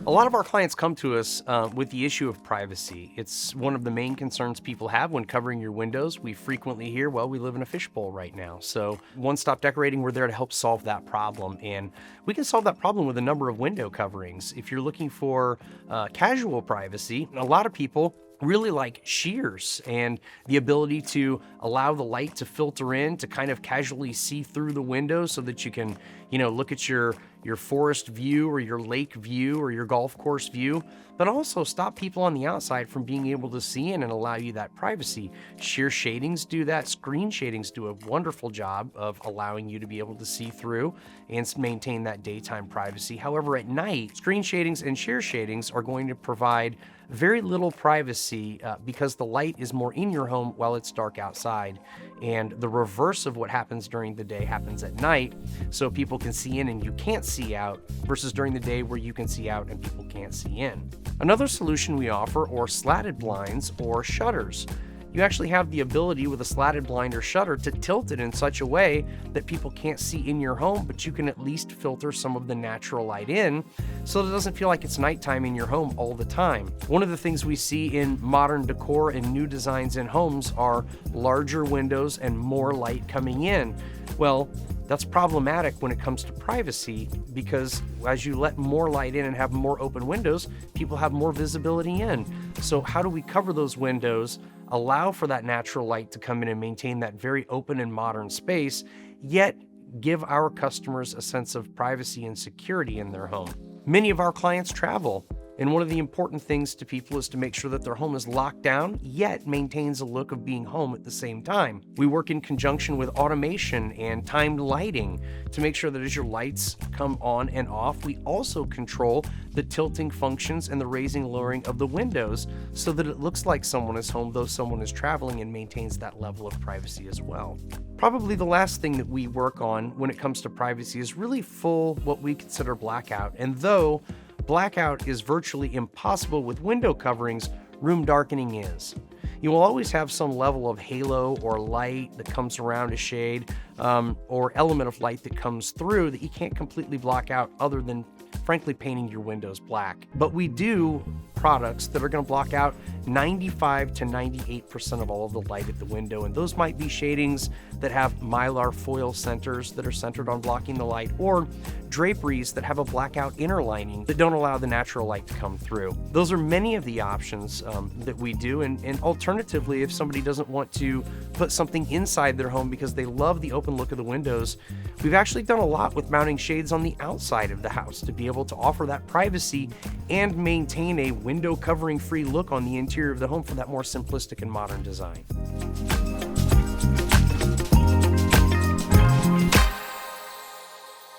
A lot of our clients come to us with the issue of privacy. It's one of the main concerns people have when covering your windows. We frequently hear, well, we live in a fishbowl right now. So One Stop Decorating, we're there to help solve that problem. And we can solve that problem with a number of window coverings. If you're looking for casual privacy, a lot of people really like shears and the ability to allow the light to filter in to kind of casually see through the window so that you can, look at your forest view or your lake view or your golf course view, but also stop people on the outside from being able to see in and allow you that privacy. Sheer shadings do that. Screen shadings do a wonderful job of allowing you to be able to see through and maintain that daytime privacy. However, at night, screen shadings and sheer shadings are going to provide very little privacy because the light is more in your home while it's dark outside. And the reverse of what happens during the day happens at night, so people can see in and you can't see out, versus during the day where you can see out and people can't see in. Another solution we offer are slatted blinds or shutters. You actually have the ability with a slatted blind or shutter to tilt it in such a way that people can't see in your home, but you can at least filter some of the natural light in so that it doesn't feel like it's nighttime in your home all the time. One of the things we see in modern decor and new designs in homes are larger windows and more light coming in. Well, that's problematic when it comes to privacy, because as you let more light in and have more open windows, people have more visibility in. So how do we cover those windows, allow for that natural light to come in and maintain that very open and modern space, yet give our customers a sense of privacy and security in their home? Many of our clients travel, and one of the important things to people is to make sure that their home is locked down, yet maintains a look of being home at the same time. We work in conjunction with automation and timed lighting to make sure that as your lights come on and off, we also control the tilting functions and the raising and lowering of the windows so that it looks like someone is home, though someone is traveling, and maintains that level of privacy as well. Probably the last thing that we work on when it comes to privacy is really full what we consider blackout. And though blackout is virtually impossible with window coverings, room darkening is. You will always have some level of halo or light that comes around a shade, or element of light that comes through that you can't completely block out other than, frankly, painting your windows black. But we do products that are going to block out 95 to 98% of all of the light at the window, and those might be shadings that have mylar foil centers that are centered on blocking the light, or draperies that have a blackout inner lining that don't allow the natural light to come through. Those are many of the options that we do, and alternatively, if somebody doesn't want to put something inside their home because they love the open look of the windows, we've actually done a lot with mounting shades on the outside of the house to be able to offer that privacy and maintain a window covering free look on the interior of the home for that more simplistic and modern design.